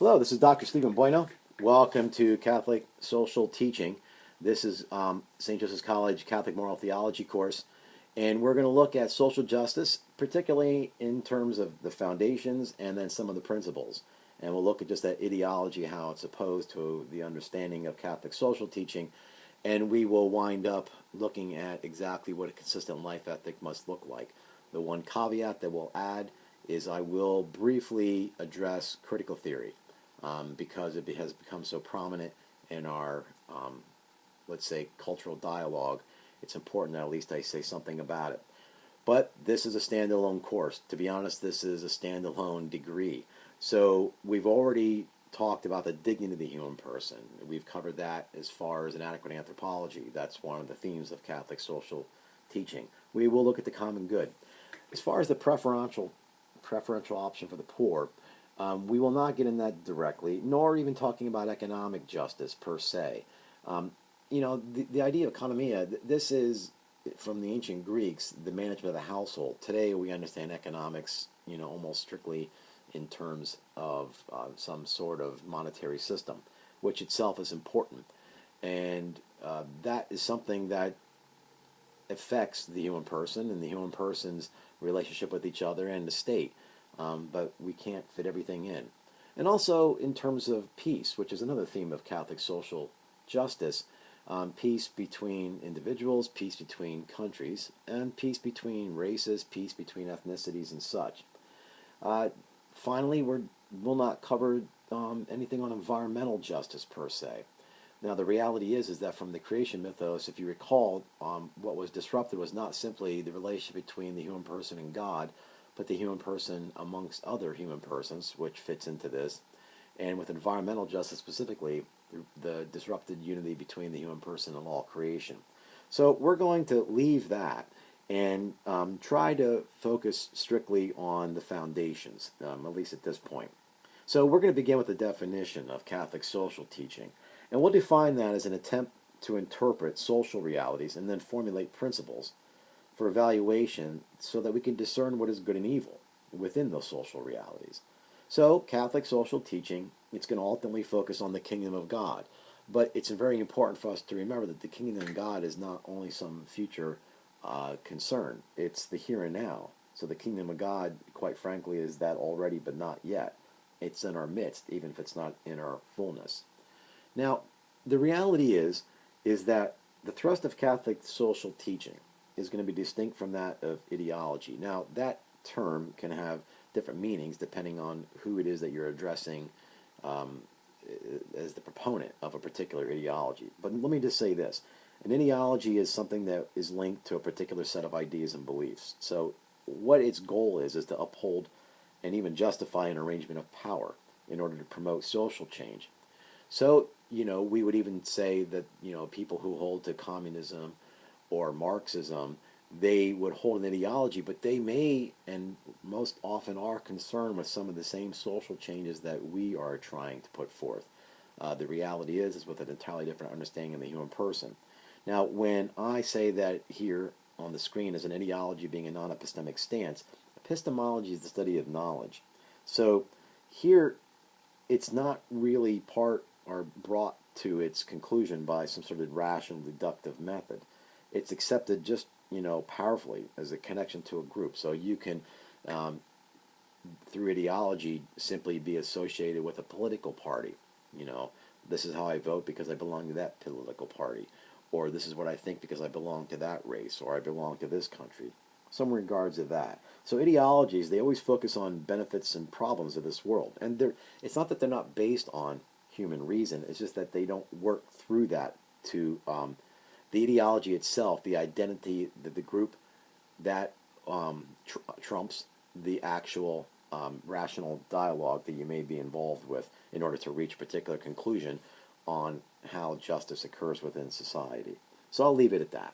Hello, this is Dr. Stephen Bujno. Welcome to Catholic Social Teaching. This is St. Joseph's College Catholic Moral Theology course, and we're going to look at social justice, particularly in terms of the foundations and then some of the principles. And we'll look at just that ideology, how it's opposed to the understanding of Catholic social teaching, and we will wind up looking at exactly what a consistent life ethic must look like. The one caveat that we'll add is I will briefly address critical theory. Because it has become so prominent in our, let's say, cultural dialogue, it's important that at least I say something about it. But this is a standalone course. To be honest, this is a standalone degree. So we've already talked about the dignity of the human person. We've covered that as far as inadequate anthropology. That's one of the themes of Catholic social teaching. We will look at the common good. As far as the preferential option for the poor, we will not get in that directly, nor even talking about economic justice per se. The idea of economia, this is from the ancient Greeks, the management of the household. Today we understand economics, almost strictly in terms of some sort of monetary system, which itself is important. And that is something that affects the human person and the human person's relationship with each other and the state. But we can't fit everything in. And also in terms of peace, which is another theme of Catholic social justice, peace between individuals, peace between countries, and peace between races, peace between ethnicities and such. Finally, we'll not cover anything on environmental justice per se. Now, the reality is that from the creation mythos, if you recall, what was disrupted was not simply the relationship between the human person and God, but the human person amongst other human persons, which fits into this, and with environmental justice specifically, the disrupted unity between the human person and all creation. So we're going to leave that and try to focus strictly on the foundations, at least at this point. So we're going to begin with the definition of Catholic social teaching, and we'll define that as an attempt to interpret social realities and then formulate principles for evaluation so that we can discern what is good and evil within those social realities. So Catholic social teaching, it's going to ultimately focus on the kingdom of God. But it's very important for us to remember that the kingdom of God is not only some future concern. It's the here and now. So the kingdom of God, quite frankly, is that already but not yet. It's in our midst, even if it's not in our fullness. Now, the reality is that the thrust of Catholic social teaching is going to be distinct from that of ideology. Now, that term can have different meanings depending on who it is that you're addressing as the proponent of a particular ideology. But let me just say this. An ideology is something that is linked to a particular set of ideas and beliefs. So what its goal is to uphold and even justify an arrangement of power in order to promote social change. So, we would even say that, people who hold to communism or Marxism, they would hold an ideology, but they may and most often are concerned with some of the same social changes that we are trying to put forth. The reality is with an entirely different understanding of the human person. Now, when I say that here on the screen as an ideology being a non-epistemic stance, epistemology is the study of knowledge. So here, it's not really part or brought to its conclusion by some sort of rational deductive method. It's accepted just, powerfully as a connection to a group. So you can, through ideology, simply be associated with a political party. This is how I vote because I belong to that political party. Or this is what I think because I belong to that race, or I belong to this country. Some regards of that. So ideologies, they always focus on benefits and problems of this world. And it's not that they're not based on human reason, it's just that they don't work through that to the ideology itself, the identity, the group that trumps the actual rational dialogue that you may be involved with in order to reach a particular conclusion on how justice occurs within society. So I'll leave it at that.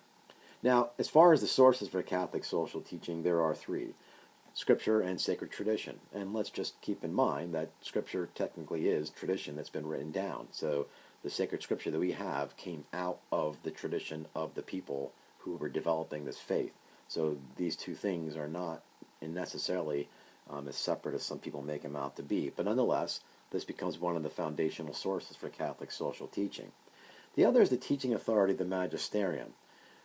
Now, as far as the sources for Catholic social teaching, there are three: Scripture and sacred tradition. And let's just keep in mind that Scripture technically is tradition that's been written down. So the sacred Scripture that we have came out of the tradition of the people who were developing this faith. So these two things are not necessarily as separate as some people make them out to be. But nonetheless, This becomes one of the foundational sources for Catholic social teaching. The other is the teaching authority of the magisterium.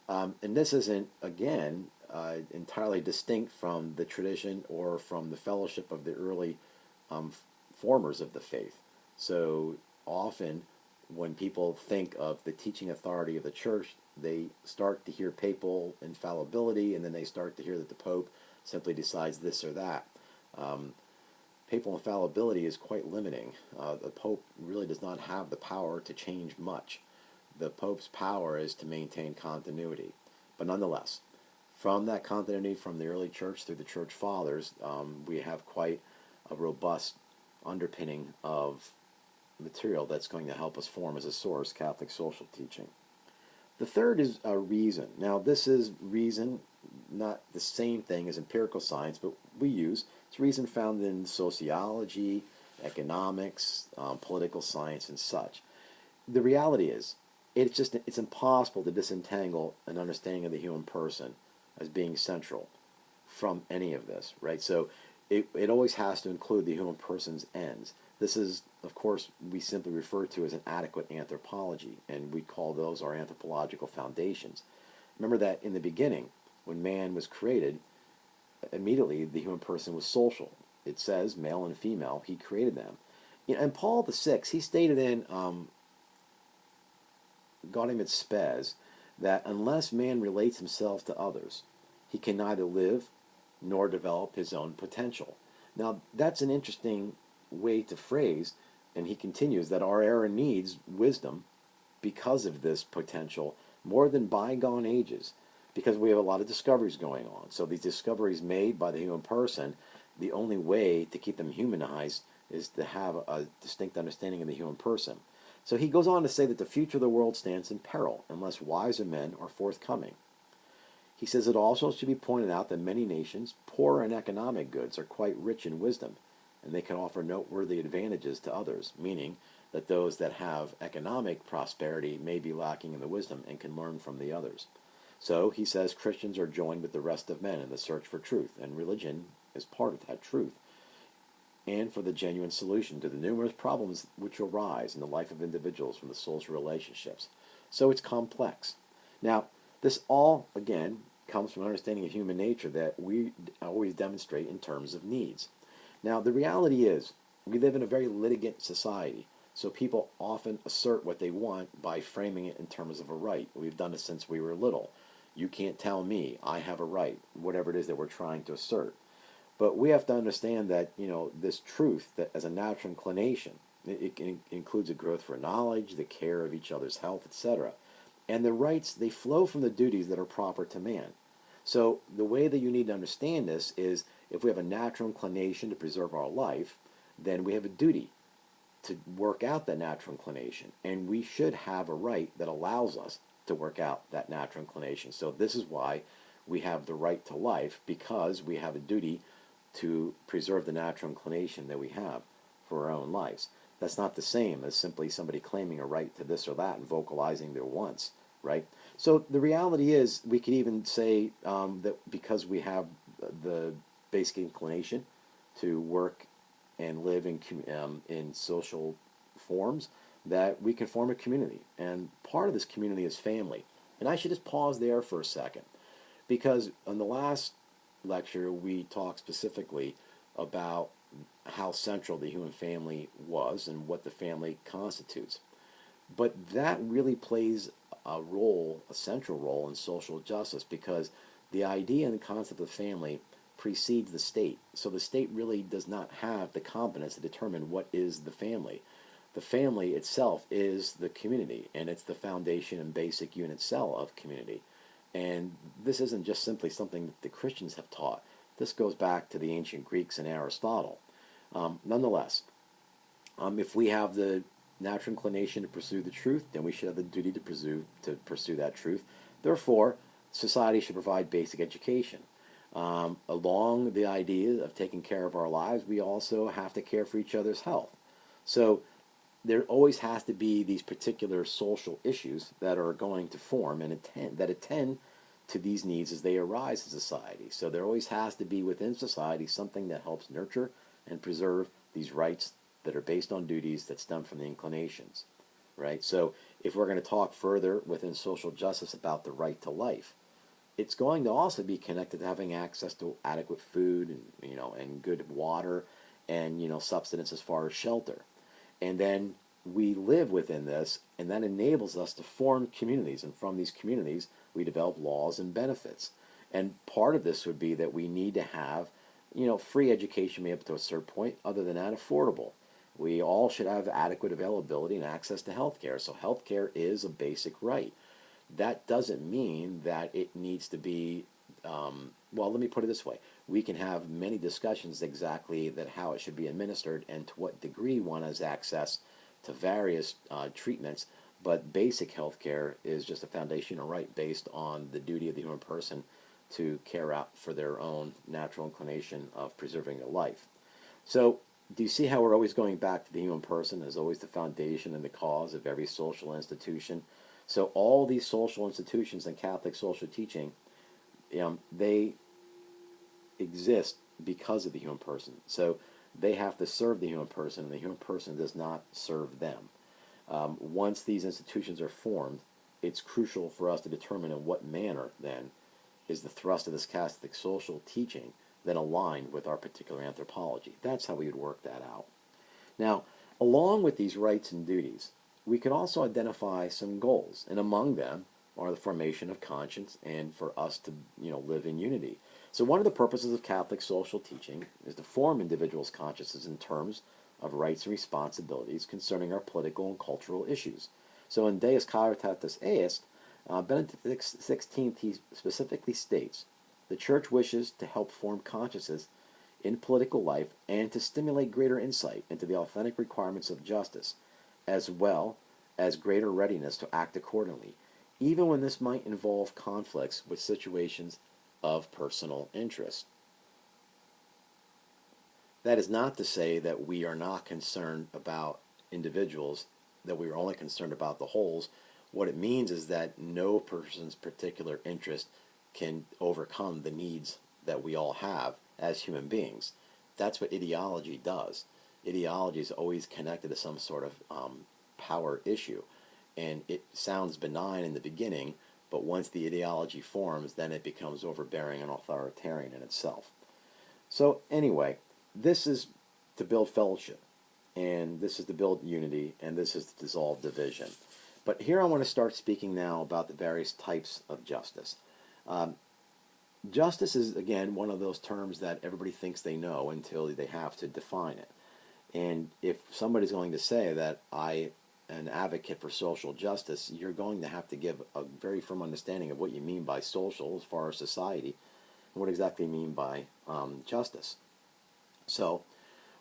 And this isn't, again, entirely distinct from the tradition or from the fellowship of the early formers of the faith. So often when people think of the teaching authority of the church, they start to hear papal infallibility, and then they start to hear that the Pope simply decides this or that. Papal infallibility is quite limiting. The Pope really does not have the power to change much. The Pope's power is to maintain continuity. But nonetheless, from that continuity from the early church through the church fathers, we have quite a robust underpinning of material that's going to help us form as a source Catholic social teaching. The third is reason. Now, this is reason, not the same thing as empirical science, but it's reason found in sociology, economics, political science, and such. The reality is, it's impossible to disentangle an understanding of the human person as being central from any of this, right? So it always has to include the human person's ends. This is, of course, we simply refer to as an adequate anthropology, and we call those our anthropological foundations. Remember that in the beginning, when man was created, immediately the human person was social. It says male and female, he created them. And Paul VI, he stated in Gaudium et Spes that unless man relates himself to others, he can neither live nor develop his own potential. Now, that's an interesting way to phrase, and he continues that our era needs wisdom because of this potential more than bygone ages, because we have a lot of discoveries going on. So these discoveries made by the human person, the only way to keep them humanized is to have a distinct understanding of the human person. So he goes on to say that the future of the world stands in peril unless wiser men are forthcoming. He says it also should be pointed out that many nations, poor in economic goods, are quite rich in wisdom, and they can offer noteworthy advantages to others, meaning that those that have economic prosperity may be lacking in the wisdom and can learn from the others. So he says Christians are joined with the rest of men in the search for truth, and religion is part of that truth, and for the genuine solution to the numerous problems which arise in the life of individuals from the soul's relationships. So it's complex. Now, this all, again, comes from an understanding of human nature that we always demonstrate in terms of needs. Now, the reality is, we live in a very litigant society, so people often assert what they want by framing it in terms of a right. We've done it since we were little. You can't tell me, I have a right, whatever it is that we're trying to assert. But we have to understand that, this truth, that as a natural inclination, it includes a growth for knowledge, the care of each other's health, etc. And the rights, they flow from the duties that are proper to man. So the way that you need to understand this is, if we have a natural inclination to preserve our life, then we have a duty to work out that natural inclination. And we should have a right that allows us to work out that natural inclination. So this is why we have the right to life, because we have a duty to preserve the natural inclination that we have for our own lives. That's not the same as simply somebody claiming a right to this or that and vocalizing their wants, right? So the reality is, we could even say that because we have the basic inclination to work and live in social forms, that we can form a community. And part of this community is family. And I should just pause there for a second, because on the last lecture we talked specifically about how central the human family was and what the family constitutes. But that really plays a central role in social justice, because the idea and the concept of family precedes the state. So the state really does not have the competence to determine what is the family. The family itself is the community, and it's the foundation and basic unit cell of community. And this isn't just simply something that the Christians have taught. This goes back to the ancient Greeks and Aristotle. Nonetheless, if we have the natural inclination to pursue the truth, then we should have the duty to pursue that truth. Therefore, society should provide basic education. Along the idea of taking care of our lives, we also have to care for each other's health. So there always has to be these particular social issues that are going to form and attend to these needs as they arise in society. So there always has to be within society something that helps nurture and preserve these rights that are based on duties that stem from the inclinations, right? So if we're going to talk further within social justice about the right to life, it's going to also be connected to having access to adequate food and, and good water and, subsistence as far as shelter. And then we live within this, and that enables us to form communities, and from these communities we develop laws and benefits. And part of this would be that we need to have, free education maybe up to a certain point, other than that, affordable. We all should have adequate availability and access to health care. So health care is a basic right. That doesn't mean that it needs to be, well, let me put it this way. We can have many discussions exactly that how it should be administered and to what degree one has access to various treatments, but basic health care is just a foundational right based on the duty of the human person to care out for their own natural inclination of preserving their life. So do you see how we're always going back to the human person as always the foundation and the cause of every social institution? So all these social institutions and Catholic social teaching, they exist because of the human person. So they have to serve the human person, and the human person does not serve them. Once these institutions are formed, it's crucial for us to determine in what manner, then, is the thrust of this Catholic social teaching then aligned with our particular anthropology. That's how we would work that out. Now, along with these rights and duties, we can also identify some goals, and among them are the formation of conscience and for us to live in unity. So one of the purposes of Catholic social teaching is to form individuals' consciences in terms of rights and responsibilities concerning our political and cultural issues. So in Deus Caritatis Est, Benedict XVI he specifically states, the Church wishes to help form consciences in political life and to stimulate greater insight into the authentic requirements of justice, as well as greater readiness to act accordingly, even when this might involve conflicts with situations of personal interest. That is not to say that we are not concerned about individuals, that we are only concerned about the wholes. What it means is that no person's particular interest can overcome the needs that we all have as human beings. That's what ideology does. Ideology is always connected to some sort of power issue. And it sounds benign in the beginning, but once the ideology forms, then it becomes overbearing and authoritarian in itself. So anyway, this is to build fellowship, and this is to build unity, and this is to dissolve division. But here I want to start speaking now about the various types of justice. Justice is, again, one of those terms that everybody thinks they know until they have to define it. And if somebody's going to say that I am an advocate for social justice, you're going to have to give a very firm understanding of what you mean by social as far as society, and what exactly you mean by justice. So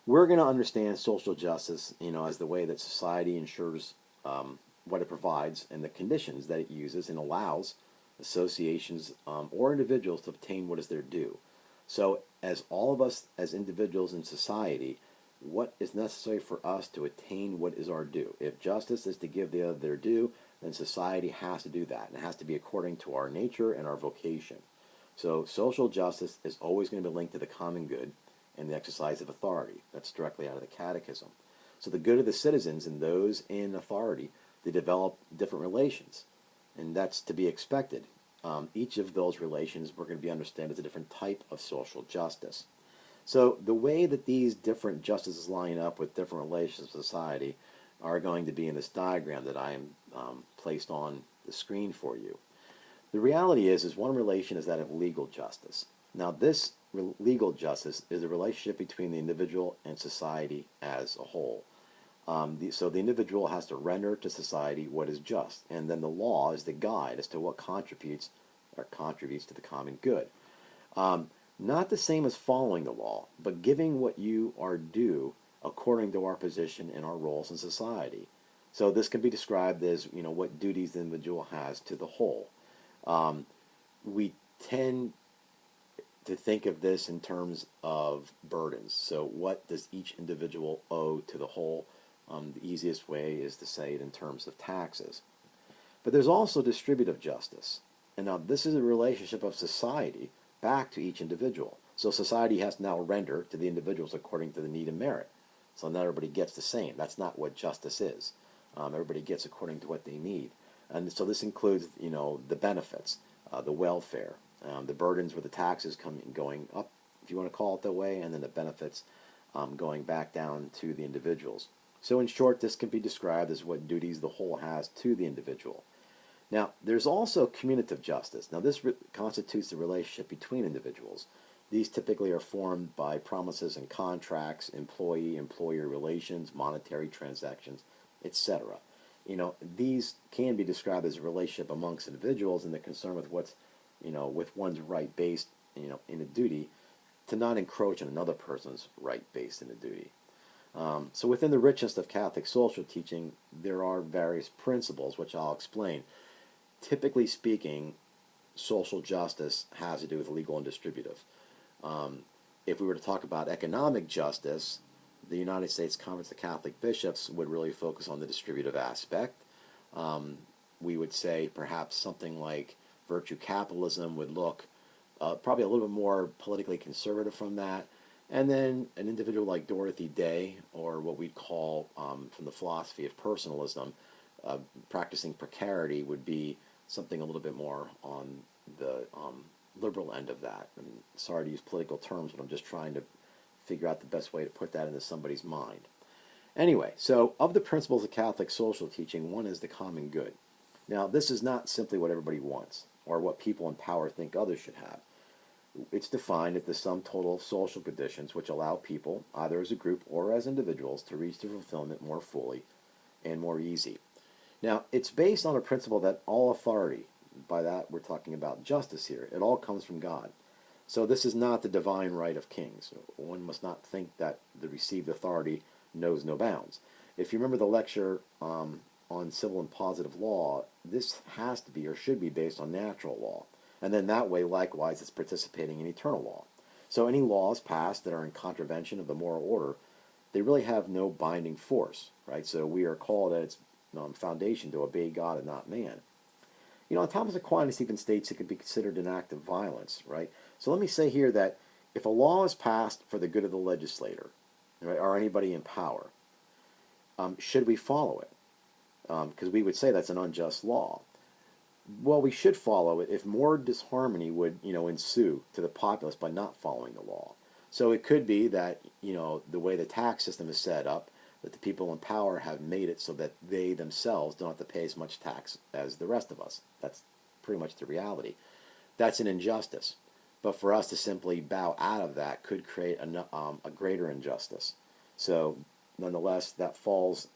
we're going to understand social justice, as the way that society ensures what it provides and the conditions that it uses and allows associations or individuals to obtain what is their due. So as all of us as individuals in society, what is necessary for us to attain what is our due? If justice is to give the other their due, then society has to do that, and it has to be according to our nature and our vocation. So social justice is always going to be linked to the common good and the exercise of authority. That's directly out of the Catechism. So the good of the citizens and those in authority, they develop different relations, and that's to be expected. Each of those relations we're going to be understand as a different type of social justice. So the way that these different justices line up with different relations of society are going to be in this diagram that I am placed on the screen for you. The reality is one relation is that of legal justice. Now this legal justice is a relationship between the individual and society as a whole. So the individual has to render to society what is just, and then the law is the guide as to what contributes to the common good. Not the same as following the law, but giving what you are due according to our position and our roles in society. So this can be described as what duties the individual has to the whole. We tend to think of this in terms of burdens. So what does each individual owe to the whole? The easiest way is to say it in terms of taxes. But there's also distributive justice. And now this is a relationship of society back to each individual. So society has to now render to the individuals according to the need and merit. So not everybody gets the same. That's not what justice is. Everybody gets according to what they need. And so this includes, the benefits, the welfare, the burdens where the taxes going up, if you want to call it that way, and then the benefits going back down to the individuals. So in short, this can be described as what duties the whole has to the individual. Now, there's also commutative justice. Now, this constitutes the relationship between individuals. These typically are formed by promises and contracts, employee-employer relations, monetary transactions, etc. These can be described as a relationship amongst individuals, and they're concerned with what's, with one's right based, in a duty, to not encroach on another person's right based in a duty. So within the richness of Catholic social teaching, there are various principles, which I'll explain. Typically speaking, social justice has to do with legal and distributive. If we were to talk about economic justice, the United States Conference of Catholic Bishops would really focus on the distributive aspect. We would say perhaps something like virtue capitalism would look probably a little bit more politically conservative from that. And then an individual like Dorothy Day, or what we'd call from the philosophy of personalism, practicing precarity, would be something a little bit more on the liberal end of that. I'm sorry to use political terms, but I'm just trying to figure out the best way to put that into somebody's mind. Anyway, so of the principles of Catholic social teaching, one is the common good. Now, this is not simply what everybody wants or what people in power think others should have. It's defined as the sum total of social conditions which allow people, either as a group or as individuals, to reach their fulfillment more fully and more easy. Now, it's based on a principle that all authority, by that we're talking about justice here, it all comes from God. So this is not the divine right of kings. One must not think that the received authority knows no bounds. If you remember the lecture on civil and positive law, this has to be or should be based on natural law. And then that way, likewise, it's participating in eternal law. So any laws passed that are in contravention of the moral order, they really have no binding force, right? So we are called at its foundation to obey God and not man. Thomas Aquinas even states it could be considered an act of violence, right? So let me say here that if a law is passed for the good of the legislator, right, or anybody in power, should we follow it? Because we would say that's an unjust law. Well, we should follow it if more disharmony would, ensue to the populace by not following the law. So it could be that, the way the tax system is set up, that the people in power have made it so that they themselves don't have to pay as much tax as the rest of us. That's pretty much the reality. That's an injustice. But for us to simply bow out of that could create a greater injustice. So nonetheless, that falls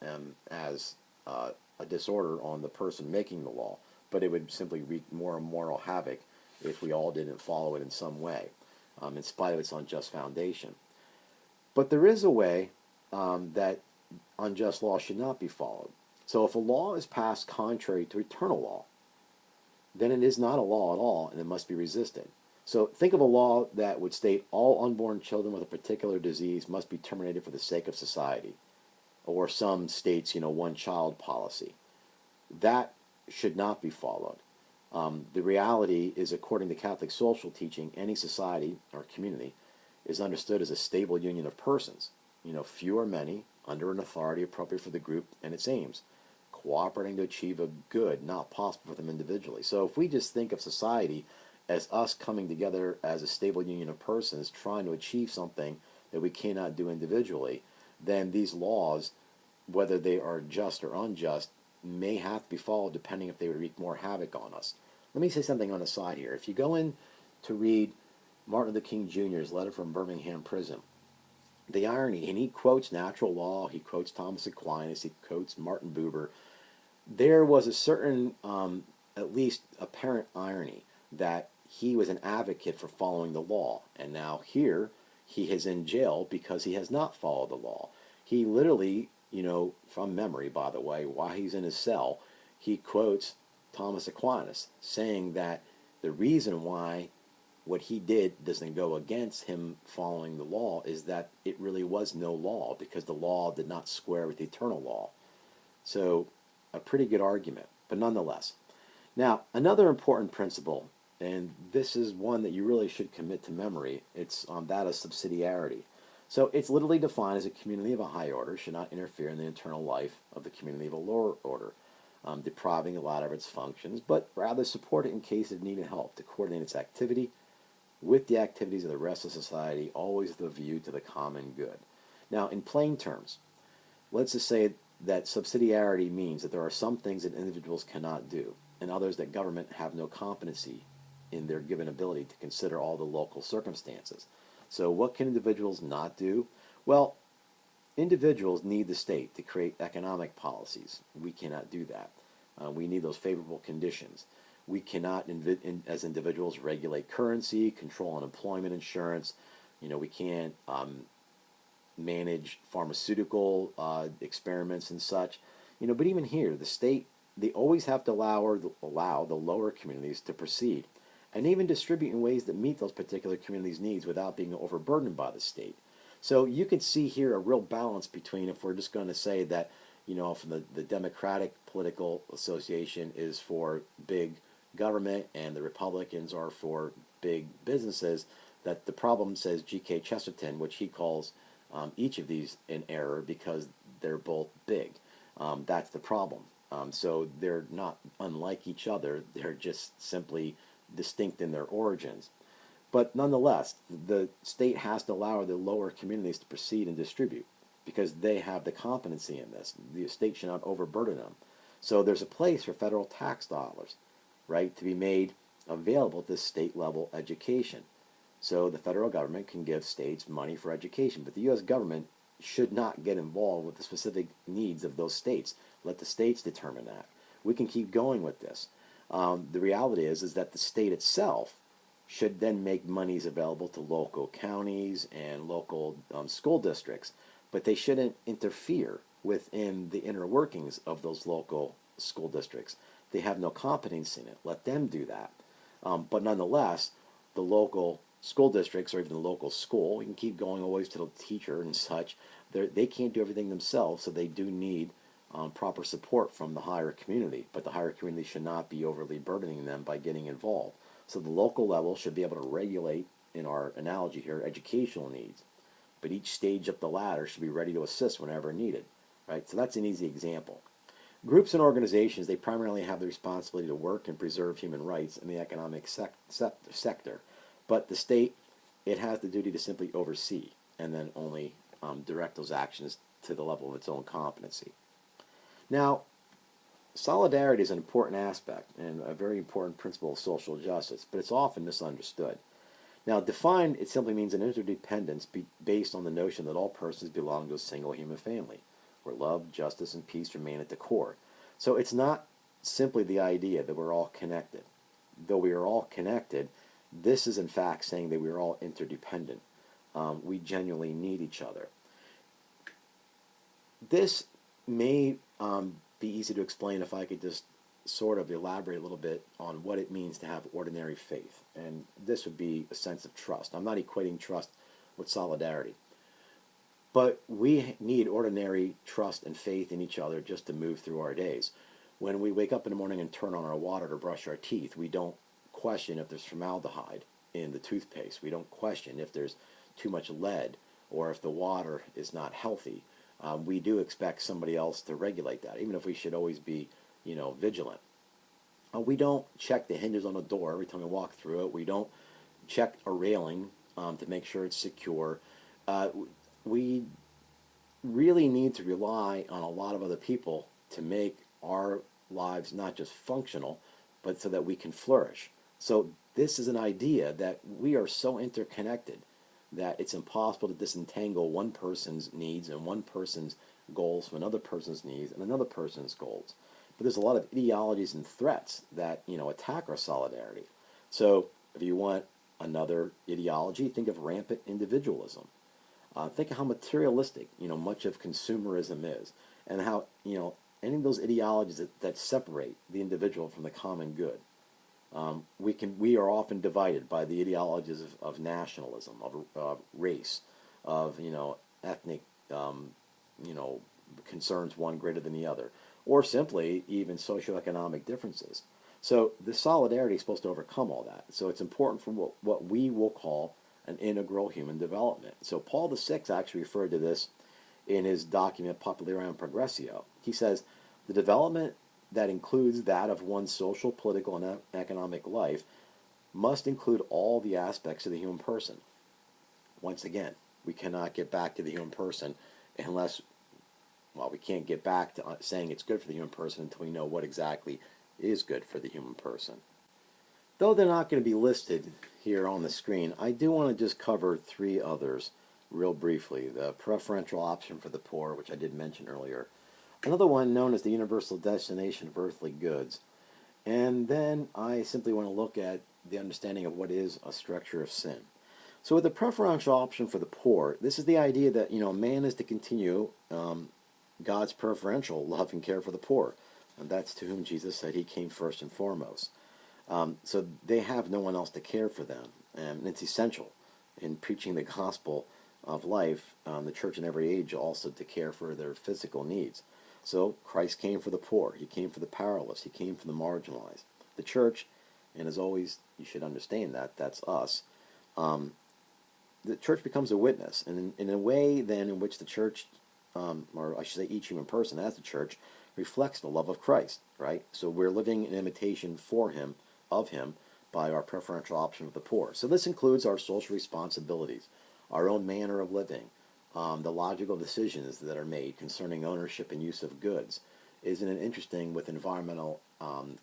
as a disorder on the person making the law. But it would simply wreak more moral havoc if we all didn't follow it in some way, in spite of its unjust foundation. But there is a way that unjust law should not be followed. So if a law is passed contrary to eternal law, then it is not a law at all, and it must be resisted. So think of a law that would state all unborn children with a particular disease must be terminated for the sake of society, or some states, one-child policy. That should not be followed. The reality is, according to Catholic social teaching, any society or community is understood as a stable union of persons, few or many, under an authority appropriate for the group and its aims, cooperating to achieve a good not possible for them individually. So if we just think of society as us coming together as a stable union of persons trying to achieve something that we cannot do individually, then these laws, whether they are just or unjust, may have to be followed depending if they would wreak more havoc on us. Let me say something on the side here. If you go in to read Martin Luther King Jr.'s letter from Birmingham prison, the irony, and he quotes natural law, he quotes Thomas Aquinas, he quotes Martin Buber, there was a certain, at least apparent irony that he was an advocate for following the law, and now here he is in jail because he has not followed the law. He literally, from memory, by the way, while he's in his cell, he quotes Thomas Aquinas, saying that the reason why what he did doesn't go against him following the law is that it really was no law, because the law did not square with the eternal law. So a pretty good argument, but nonetheless. Now, another important principle, and this is one that you really should commit to memory, it's that of subsidiarity. So it's literally defined as a community of a high order should not interfere in the internal life of the community of a lower order, depriving a lot of its functions, but rather support it in case of need and help to coordinate its activity with the activities of the rest of society, always with a view to the common good. Now, in plain terms, let's just say that subsidiarity means that there are some things that individuals cannot do, and others that government have no competency in their given ability to consider all the local circumstances. So what can individuals not do? Well, individuals need the state to create economic policies. We cannot do that. We need those favorable conditions. We cannot, as individuals, regulate currency, control unemployment insurance. We can't manage pharmaceutical experiments and such. But even here, the state, they always have to allow the lower communities to proceed and even distribute in ways that meet those particular communities' needs without being overburdened by the state. So you can see here a real balance between, if we're just going to say that, from the Democratic Political Association is for big government and the Republicans are for big businesses, that the problem, says G.K. Chesterton, which he calls each of these in error because they're both big. That's the problem. So they're not unlike each other. They're just simply distinct in their origins. But nonetheless, the state has to allow the lower communities to proceed and distribute because they have the competency in this. The state should not overburden them. So there's a place for federal tax dollars, right, to be made available to state level education. So the federal government can give states money for education, but the U.S. government should not get involved with the specific needs of those states. Let the states determine that. We can keep going with this. The reality is that the state itself should then make monies available to local counties and local school districts, but they shouldn't interfere within the inner workings of those local school districts. They have no competence in it. Let them do that. But nonetheless, the local school districts or even the local school, you can keep going always to the teacher and such, they can't do everything themselves, so they do need proper support from the higher community, but the higher community should not be overly burdening them by getting involved. So the local level should be able to regulate, in our analogy here, educational needs, but each stage up the ladder should be ready to assist whenever needed, right? So that's an easy example. Groups and organizations, they primarily have the responsibility to work and preserve human rights in the economic sector, but the state, it has the duty to simply oversee and then only direct those actions to the level of its own competency. Now, solidarity is an important aspect and a very important principle of social justice, but it's often misunderstood. Now, defined, it simply means an interdependence based on the notion that all persons belong to a single human family, where love, justice, and peace remain at the core. So it's not simply the idea that we're all connected. Though we are all connected, this is in fact saying that we are all interdependent. We genuinely need each other. This may be easy to explain if I could just sort of elaborate a little bit on what it means to have ordinary faith. And this would be a sense of trust. I'm not equating trust with solidarity. But we need ordinary trust and faith in each other just to move through our days. When we wake up in the morning and turn on our water to brush our teeth, we don't question if there's formaldehyde in the toothpaste. We don't question if there's too much lead or if the water is not healthy. We do expect somebody else to regulate that, even if we should always be, vigilant. We don't check the hinges on the door every time we walk through it. We don't check a railing to make sure it's secure. We really need to rely on a lot of other people to make our lives not just functional, but so that we can flourish. So this is an idea that we are so interconnected that it's impossible to disentangle one person's needs and one person's goals from another person's needs and another person's goals. But there's a lot of ideologies and threats that, attack our solidarity. So if you want another ideology, think of rampant individualism. Think of how materialistic, much of consumerism is, and how, any of those ideologies that separate the individual from the common good. We are often divided by the ideologies of nationalism, of race, of ethnic concerns, one greater than the other, or simply even socioeconomic differences. So the solidarity is supposed to overcome all that. So it's important for what we will call an integral human development. So Paul VI actually referred to this in his document Popularum Progressio. He says, the development that includes that of one's social, political, and economic life must include all the aspects of the human person. Once again, we cannot get back to the human person unless, well, we can't get back to saying it's good for the human person until we know what exactly is good for the human person. Though they're not going to be listed here on the screen, I do want to just cover three others real briefly. The preferential option for the poor, which I did mention earlier. Another one known as the universal destination of earthly goods. And then I simply want to look at the understanding of what is a structure of sin. So with the preferential option for the poor, this is the idea that, man is to continue God's preferential love and care for the poor. And that's to whom Jesus said he came first and foremost. So they have no one else to care for them. And it's essential in preaching the gospel of life, the church in every age also to care for their physical needs. So Christ came for the poor. He came for the powerless. He came for the marginalized. The church, and as always, you should understand that, that's us. The church becomes a witness. And in a way then in which the church, or I should say each human person as the church, reflects the love of Christ, right? So we're living in imitation for him, of him, by our preferential option of the poor. So this includes our social responsibilities, our own manner of living, the logical decisions that are made concerning ownership and use of goods. Isn't it interesting with environmental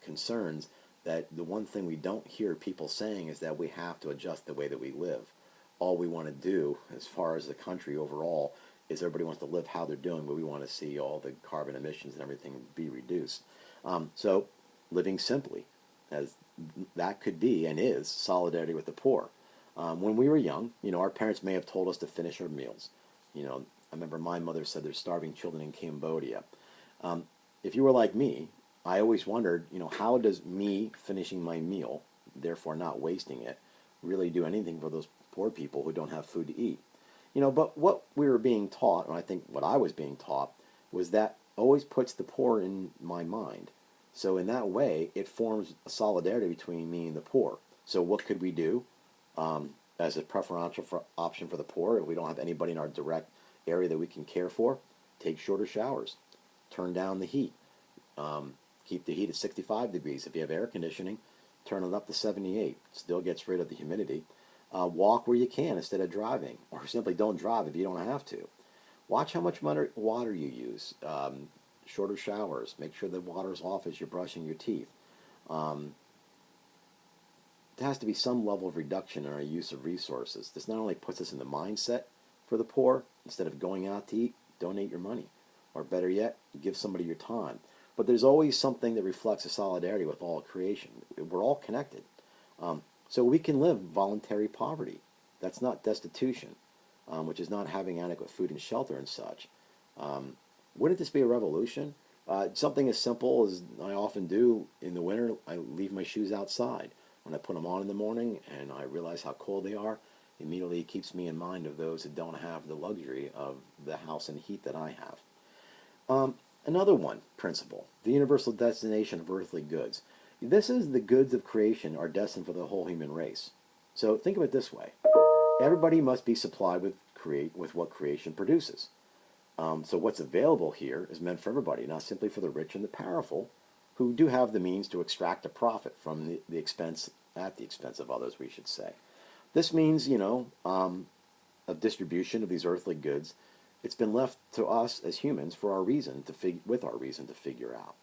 concerns that the one thing we don't hear people saying is that we have to adjust the way that we live. All we want to do as far as the country overall is everybody wants to live how they're doing, but we want to see all the carbon emissions and everything be reduced. So living simply, as that could be and is solidarity with the poor. When we were young, our parents may have told us to finish our meals. I remember my mother said there's starving children in Cambodia. If you were like me, I always wondered, how does me finishing my meal, therefore not wasting it, really do anything for those poor people who don't have food to eat? But what we were being taught, and I think what I was being taught, was that always puts the poor in my mind. So in that way, it forms a solidarity between me and the poor. So what could we do as a preferential option for the poor if we don't have anybody in our direct area that we can care for? Take shorter showers. Turn down the heat. Keep the heat at 65 degrees. If you have air conditioning, turn it up to 78. Still gets rid of the humidity. Walk where you can instead of driving, or simply don't drive if you don't have to. Watch how much water you use. Shorter showers. Make sure the water's off as you're brushing your teeth. There has to be some level of reduction in our use of resources. This not only puts us in the mindset for the poor, instead of going out to eat, donate your money. Or better yet, give somebody your time. But there's always something that reflects a solidarity with all creation. We're all connected. So we can live voluntary poverty. That's not destitution, which is not having adequate food and shelter and such. Wouldn't this be a revolution? Something as simple as I often do in the winter, I leave my shoes outside. When I put them on in the morning and I realize how cold they are, immediately it keeps me in mind of those that don't have the luxury of the house and heat that I have. Another principle, the universal destination of earthly goods. This is the goods of creation are destined for the whole human race. So think of it this way. Everybody must be supplied with what creation produces. So what's available here is meant for everybody, not simply for the rich and the powerful, who do have the means to extract a profit from the expense, at the expense of others, we should say. This means, a distribution of these earthly goods. It's been left to us as humans for our reason to figure out.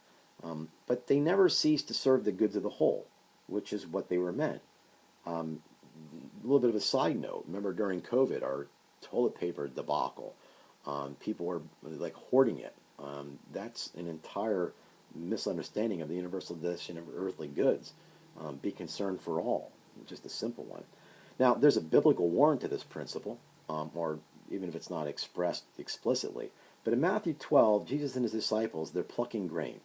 But they never cease to serve the goods of the whole, which is what they were meant. A little bit of a side note. Remember during COVID, our toilet paper debacle. People were like hoarding it. That's an entire misunderstanding of the universal destination of earthly goods. Be concerned for all. Just a simple one. Now, there's a biblical warrant to this principle, or even if it's not expressed explicitly. But in Matthew 12, Jesus and his disciples, they're plucking grain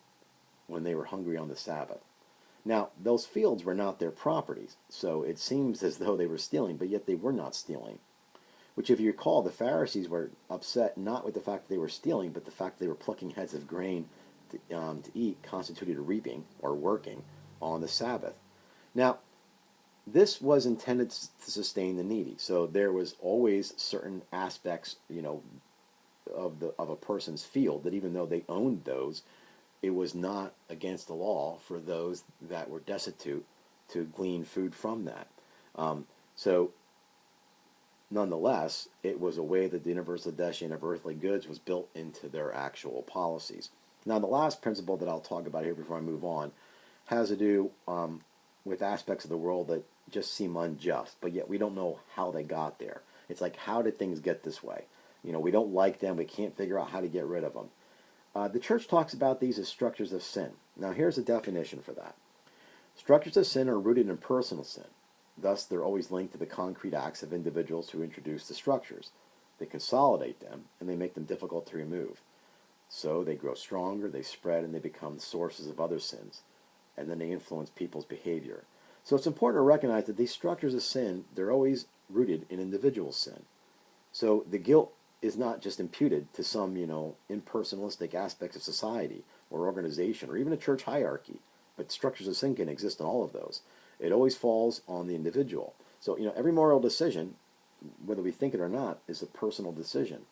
when they were hungry on the Sabbath. Now, those fields were not their properties, so it seems as though they were stealing, but yet they were not stealing. Which, if you recall, the Pharisees were upset not with the fact that they were stealing, but the fact that they were plucking heads of grain to eat constituted reaping or working on the Sabbath. Now, this was intended to sustain the needy. So there was always certain aspects, of a person's field that even though they owned those, it was not against the law for those that were destitute to glean food from that. So nonetheless, it was a way that the universalization of earthly goods was built into their actual policies. Now, the last principle that I'll talk about here before I move on has to do with aspects of the world that just seem unjust, but yet we don't know how they got there. It's like, how did things get this way? We don't like them. We can't figure out how to get rid of them. The church talks about these as structures of sin. Now, here's a definition for that. Structures of sin are rooted in personal sin. Thus, they're always linked to the concrete acts of individuals who introduce the structures. They consolidate them, and they make them difficult to remove. So they grow stronger, they spread, and they become the sources of other sins. And then they influence people's behavior. So it's important to recognize that these structures of sin, they're always rooted in individual sin. So the guilt is not just imputed to some, impersonalistic aspects of society or organization or even a church hierarchy, but structures of sin can exist in all of those. It always falls on the individual. So, every moral decision, whether we think it or not, is a personal decision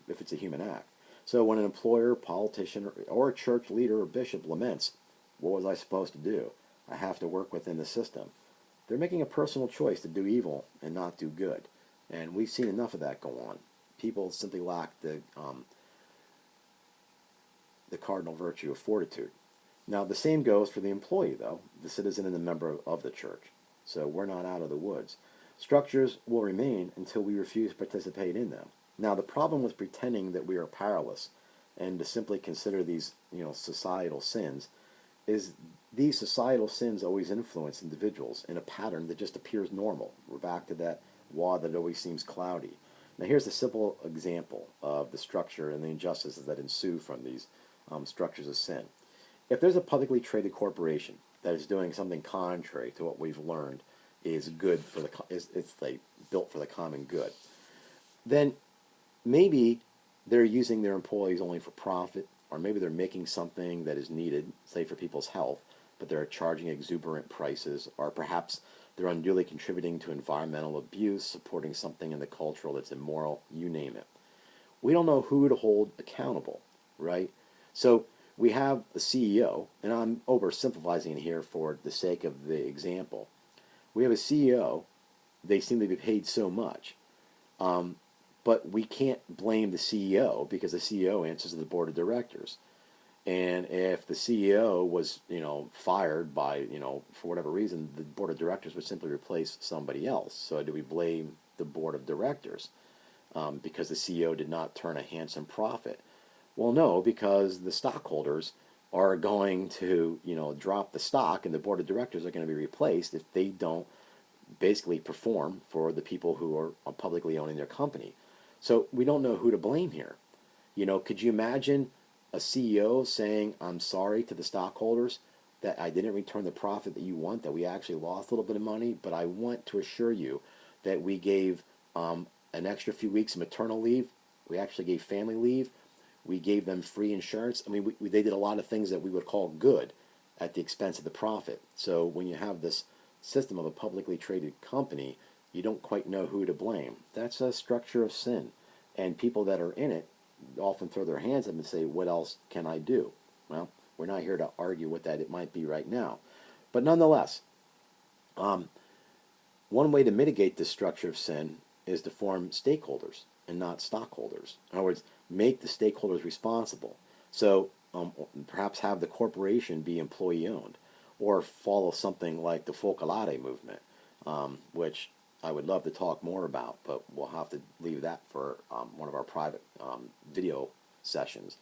if it's a human act. So when an employer, politician, or a church leader or bishop laments, what was I supposed to do? I have to work within the system. They're making a personal choice to do evil and not do good. And we've seen enough of that go on. People simply lack the cardinal virtue of fortitude. Now, the same goes for the employee, though, the citizen and the member of the church. So we're not out of the woods. Structures will remain until we refuse to participate in them. Now, the problem with pretending that we are powerless and to simply consider these, societal sins is these societal sins always influence individuals in a pattern that just appears normal. We're back to that wall that always seems cloudy. Now, here's a simple example of the structure and the injustices that ensue from these structures of sin. If there's a publicly traded corporation that is doing something contrary to what we've learned is good for it's like built for the common good, then maybe they're using their employees only for profit, or maybe they're making something that is needed, say for people's health, but they're charging exuberant prices, or perhaps they're unduly contributing to environmental abuse, supporting something in the cultural that's immoral, you name it. We don't know who to hold accountable, right? So we have a CEO, and I'm oversimplifying here for the sake of the example. We have a CEO, they seem to be paid so much, but we can't blame the CEO because the CEO answers to the board of directors. And if the CEO was, fired by, for whatever reason, the board of directors would simply replace somebody else. So do we blame the board of directors because the CEO did not turn a handsome profit? Well, no, because the stockholders are going to, drop the stock, and the board of directors are going to be replaced if they don't basically perform for the people who are publicly owning their company. So we don't know who to blame here. Could you imagine a CEO saying, I'm sorry to the stockholders that I didn't return the profit that you want, that we actually lost a little bit of money, but I want to assure you that we gave an extra few weeks of maternal leave. We actually gave family leave. We gave them free insurance. I mean, they did a lot of things that we would call good at the expense of the profit. So when you have this system of a publicly traded company, you don't quite know who to blame. That's a structure of sin. And people that are in it often throw their hands up and say, what else can I do? Well, we're not here to argue what that it might be right now. But nonetheless, one way to mitigate this structure of sin is to form stakeholders and not stockholders. In other words, make the stakeholders responsible. So perhaps have the corporation be employee-owned, or follow something like the Focolare movement, which I would love to talk more about, but we'll have to leave that for one of our private video sessions.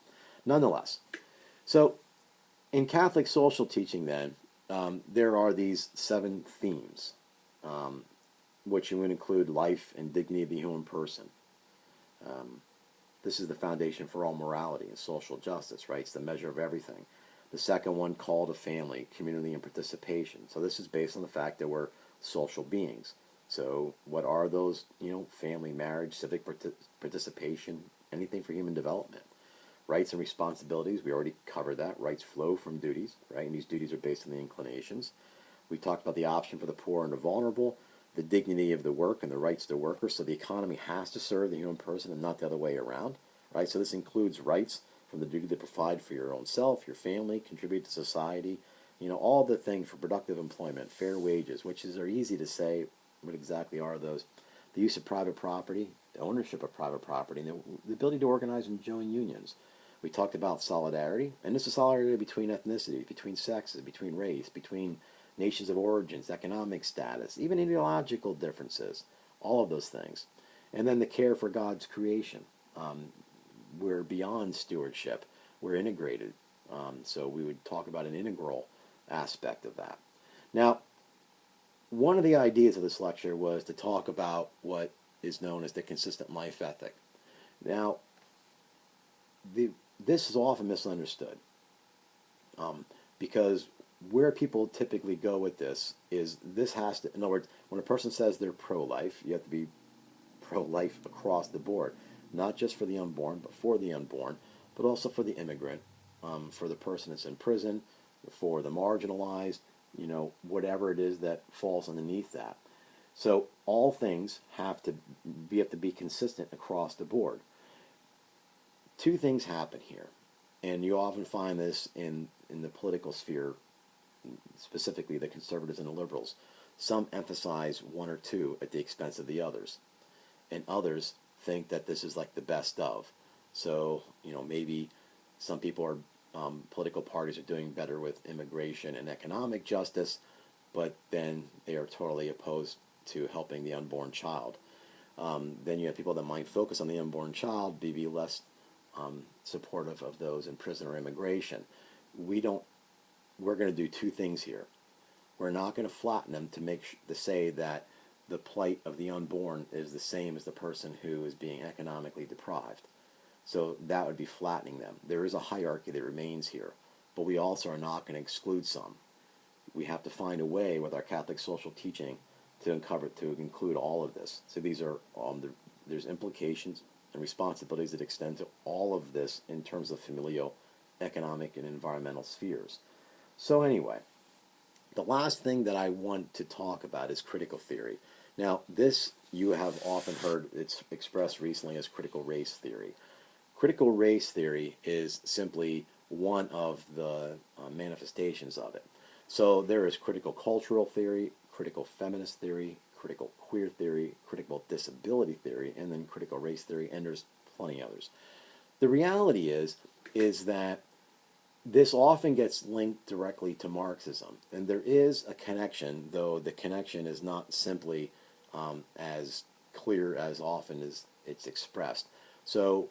Nonetheless, so in Catholic social teaching then, there are these 7 themes, which would include life and dignity of the human person. This is the foundation for all morality and social justice, right? It's the measure of everything. The second one, call to family, community, and participation. So this is based on the fact that we're social beings. So what are those, family, marriage, civic participation, anything for human development? Rights and responsibilities, we already covered that. Rights flow from duties, right? And these duties are based on the inclinations. We talked about the option for the poor and the vulnerable, the dignity of the work and the rights of the worker. So the economy has to serve the human person and not the other way around, right? So this includes rights from the duty to provide for your own self, your family, contribute to society, all the things for productive employment, fair wages, which are easy to say. What exactly are those? The use of private property, the ownership of private property, and the ability to organize and join unions. We talked about solidarity, and this is solidarity between ethnicities, between sexes, between race, between nations of origins, economic status, even ideological differences, all of those things. And then the care for God's creation. We're beyond stewardship. We're integrated. So we would talk about an integral aspect of that. Now, one of the ideas of this lecture was to talk about what is known as the consistent life ethic. Now, this is often misunderstood because where people typically go with this is has to, in other words, when a person says they're pro-life, you have to be pro-life across the board, not just for the unborn, but for the unborn, but also for the immigrant, for the person that's in prison, for the marginalized, whatever it is that falls underneath that. So all things have to be consistent across the board. Two things happen here, and you often find this in the political sphere, specifically the conservatives and the liberals. Some emphasize one or two at the expense of the others, and others think that this is like the best of. So, maybe some people are, political parties are doing better with immigration and economic justice, but then they are totally opposed to helping the unborn child. Then you have people that might focus on the unborn child, be less supportive of those in prison or immigration. We're going to do two things here. We're not going to flatten them to say that the plight of the unborn is the same as the person who is being economically deprived. So that would be flattening them. There is a hierarchy that remains here, but we also are not going to exclude some. We have to find a way with our Catholic social teaching to include all of this. So these are there's implications and responsibilities that extend to all of this in terms of familial, economic, and environmental spheres. So anyway, the last thing that I want to talk about is critical theory. Now, this you have often heard it's expressed recently as critical race theory. Critical race theory is simply one of the manifestations of it. So there is critical cultural theory, critical feminist theory, critical queer theory, critical disability theory, and then critical race theory, and there's plenty others. The reality is that this often gets linked directly to Marxism, and there is a connection, though the connection is not simply as clear as often as it's expressed. So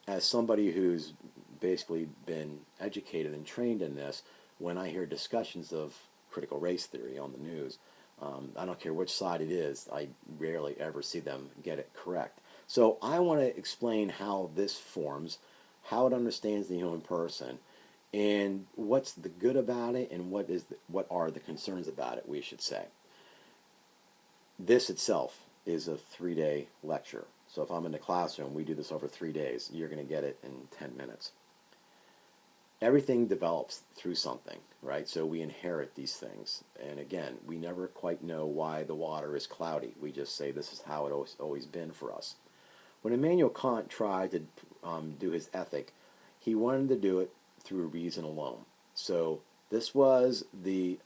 as somebody who's basically been educated and trained in this, when I hear discussions of critical race theory on the news, I don't care which side it is, I rarely ever see them get it correct. So I want to explain how this forms, how it understands the human person, and what's the good about it, and what are the concerns about it, we should say. This itself is a 3-day lecture. So if I'm in the classroom, we do this over 3 days, you're going to get it in 10 minutes. Everything develops through something, right? So we inherit these things. And again, we never quite know why the water is cloudy. We just say this is how it's always been for us. When Immanuel Kant tried to do his ethic, he wanted to do it through reason alone. So this was the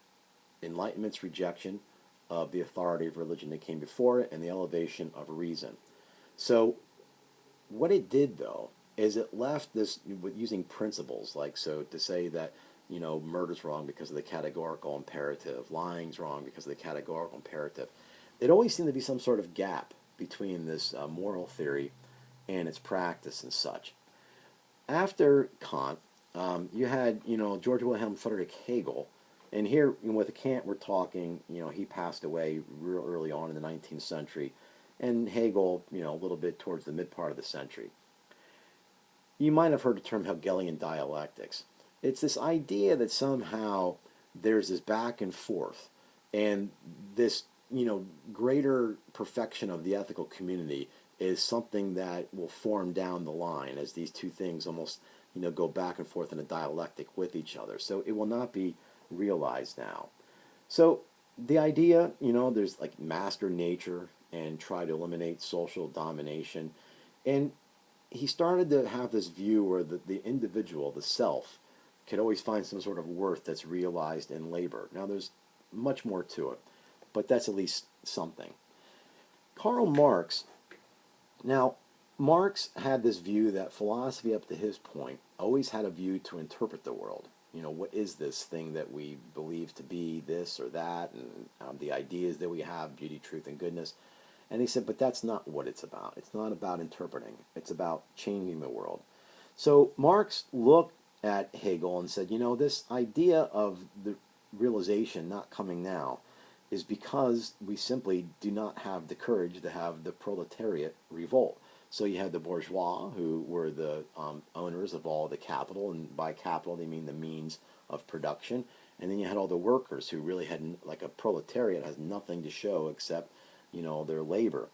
Enlightenment's rejection of the authority of religion that came before it and the elevation of reason. So what it did, though, is it left this using principles, like so to say that murder's wrong because of the categorical imperative, lying's wrong because of the categorical imperative. It always seemed to be some sort of gap between this moral theory and its practice and such. After Kant, you had George Wilhelm Friedrich Hegel, and here with Kant we're talking he passed away real early on in the 19th century, and Hegel a little bit towards the mid part of the century. You might have heard the term Hegelian dialectics. It's this idea that somehow there's this back and forth, and this greater perfection of the ethical community is something that will form down the line as these two things almost go back and forth in a dialectic with each other. So it will not be realized now. So the idea, there's like master nature and try to eliminate social domination. And he started to have this view where the individual, the self, could always find some sort of worth that's realized in labor. Now, there's much more to it, but that's at least something. Karl Marx, now, Marx had this view that philosophy, up to his point, always had a view to interpret the world. What is this thing that we believe to be this or that, and the ideas that we have, beauty, truth, and goodness. And he said, but that's not what it's about. It's not about interpreting. It's about changing the world. So Marx looked at Hegel and said, this idea of the realization not coming now is because we simply do not have the courage to have the proletariat revolt. So you had the bourgeois, who were the owners of all the capital, and by capital they mean the means of production. And then you had all the workers who really had, like a proletariat has nothing to show except, their labor.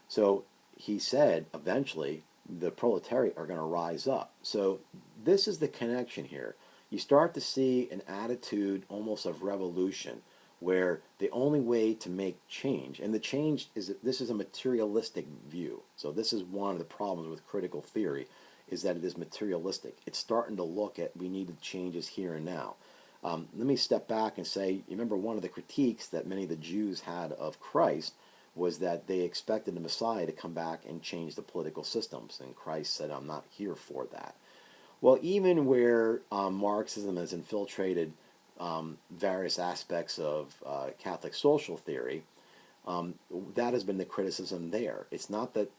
So he said eventually the proletariat are going to rise up. So this is the connection here. You start to see an attitude almost of revolution, where the only way to make change, and the change is, this is a materialistic view. So this is one of the problems with critical theory, is that it is materialistic. It's starting to look at, we need changes here and now. Let me step back and say, you remember one of the critiques that many of the Jews had of Christ was that they expected the Messiah to come back and change the political systems, and Christ said, I'm not here for that. Well, even where Marxism has infiltrated various aspects of Catholic social theory, that has been the criticism there. It's not that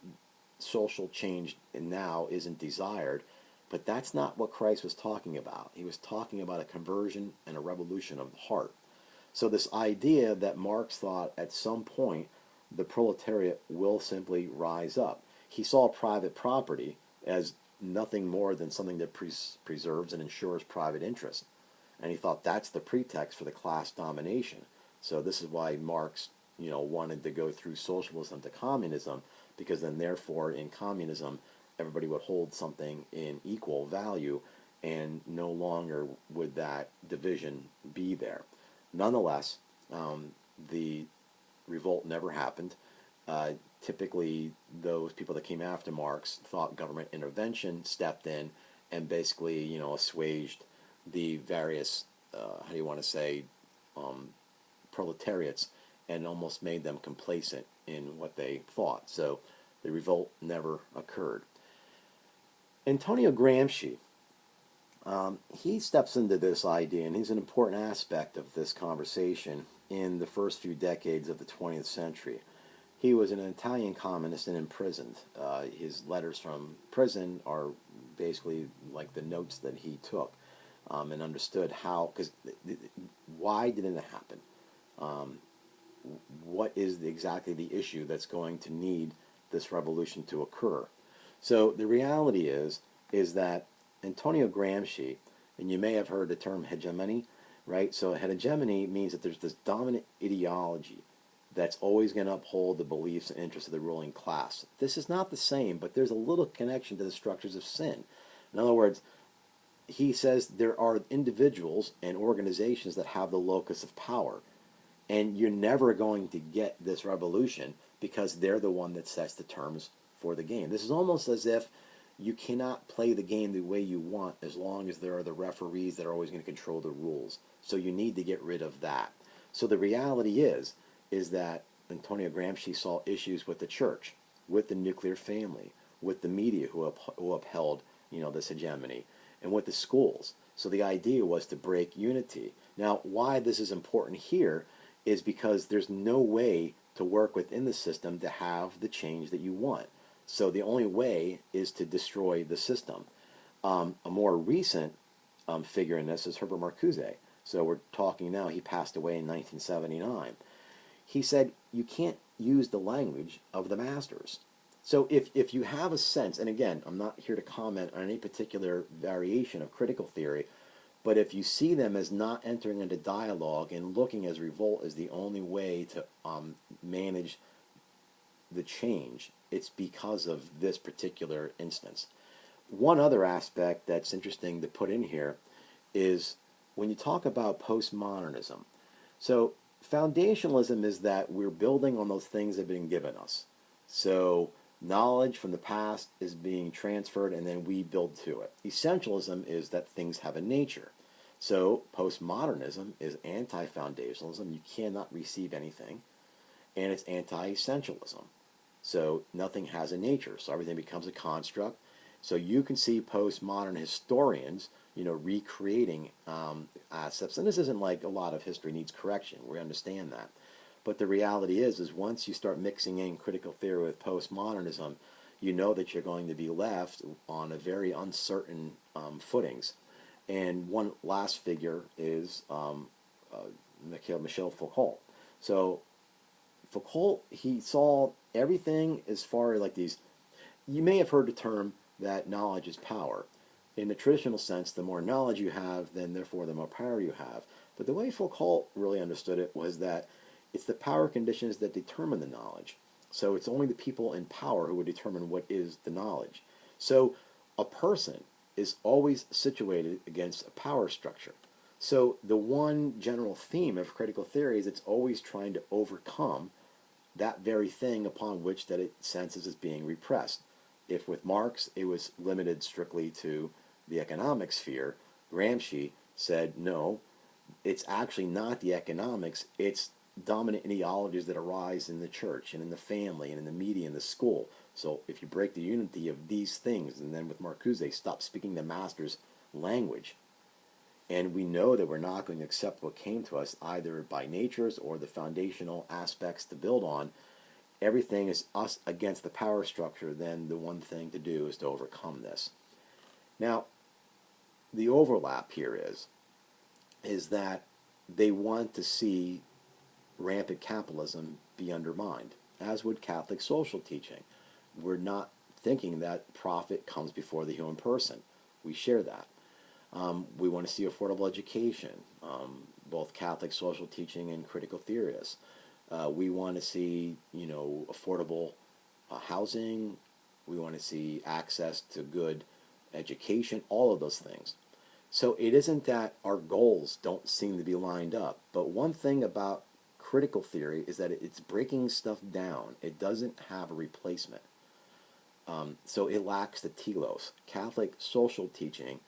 social change now isn't desired, but that's not what Christ was talking about. He was talking about a conversion and a revolution of the heart. So this idea that Marx thought at some point the proletariat will simply rise up. He saw private property as nothing more than something that preserves and ensures private interest. And he thought that's the pretext for the class domination. So this is why Marx, wanted to go through socialism to communism, because then therefore in communism everybody would hold something in equal value, and no longer would that division be there. Nonetheless, the revolt never happened. Typically, those people that came after Marx thought government intervention stepped in and basically, assuaged the various, how do you want to say, proletariats, and almost made them complacent in what they thought. So the revolt never occurred. Antonio Gramsci, he steps into this idea, and he's an important aspect of this conversation in the first few decades of the 20th century. He was an Italian communist and imprisoned. His letters from prison are basically like the notes that he took, and understood how, because why didn't it happen? What is exactly the issue that's going to need this revolution to occur? So the reality is that Antonio Gramsci, and you may have heard the term hegemony, right? So hegemony means that there's this dominant ideology that's always going to uphold the beliefs and interests of the ruling class. This is not the same, but there's a little connection to the structures of sin. In other words, he says there are individuals and organizations that have the locus of power, and you're never going to get this revolution because they're the one that sets the terms for the game. This is almost as if you cannot play the game the way you want as long as there are the referees that are always going to control the rules. So you need to get rid of that. So the reality is that Antonio Gramsci saw issues with the church, with the nuclear family, with the media who upheld, this hegemony, and with the schools. So the idea was to break unity. Now, why this is important here is because there's no way to work within the system to have the change that you want. So the only way is to destroy the system. A more recent figure in this is Herbert Marcuse. So we're talking now, he passed away in 1979. He said, you can't use the language of the masters. So if you have a sense, and again, I'm not here to comment on any particular variation of critical theory, but if you see them as not entering into dialogue and looking as revolt as the only way to manage the change, it's because of this particular instance. One other aspect that's interesting to put in here is when you talk about postmodernism. So Foundationalism is that we're building on those things that have been given us. So knowledge from the past is being transferred and then we build to it. Essentialism is that things have a nature. So postmodernism is anti-foundationalism. You cannot receive anything. And it's anti-essentialism. So nothing has a nature. So everything becomes a construct. So you can see postmodern historians, recreating aspects. And this isn't like a lot of history needs correction. We understand that. But the reality is once you start mixing in critical theory with postmodernism, you know that you're going to be left on a very uncertain footings. And one last figure is Michel Foucault. So Foucault, he saw everything as far as like these. You may have heard the term that knowledge is power. In the traditional sense, the more knowledge you have, then therefore the more power you have. But the way Foucault really understood it was that it's the power conditions that determine the knowledge. So it's only the people in power who would determine what is the knowledge. So a person is always situated against a power structure. So the one general theme of critical theory is it's always trying to overcome that very thing upon which that it senses as being repressed. If with Marx it was limited strictly to the economic sphere, Gramsci said no, it's actually not the economics, it's dominant ideologies that arise in the church and in the family and in the media and the school. So if you break the unity of these things, and then with Marcuse, stop speaking the master's language, and we know that we're not going to accept what came to us either by natures or the foundational aspects to build on, everything is us against the power structure, then the one thing to do is to overcome this. Now, the overlap here is that they want to see rampant capitalism be undermined, as would Catholic social teaching. We're not thinking that profit comes before the human person. We share that. We want to see affordable education, both Catholic social teaching and critical theorists. We want to see, affordable housing. We want to see access to good education, all of those things. So it isn't that our goals don't seem to be lined up, but one thing about critical theory is that it's breaking stuff down. It doesn't have a replacement. So it lacks the telos. Catholic social teaching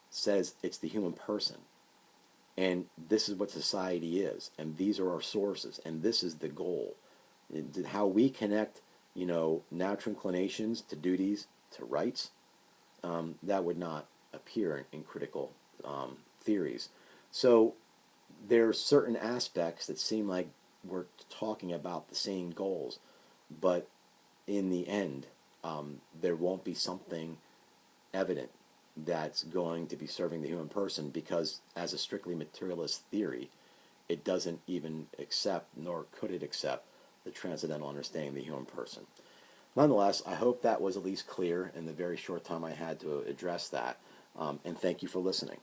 says it's the human person. And this is what society is. And these are our sources. And this is the goal. How we connect, natural inclinations to duties, to rights, that would not appear in critical theories. So there are certain aspects that seem like we're talking about the same goals, but in the end, there won't be something evident that's going to be serving the human person, because as a strictly materialist theory, it doesn't even accept, nor could it accept, the transcendental understanding of the human person. Nonetheless, I hope that was at least clear in the very short time I had to address that, and thank you for listening.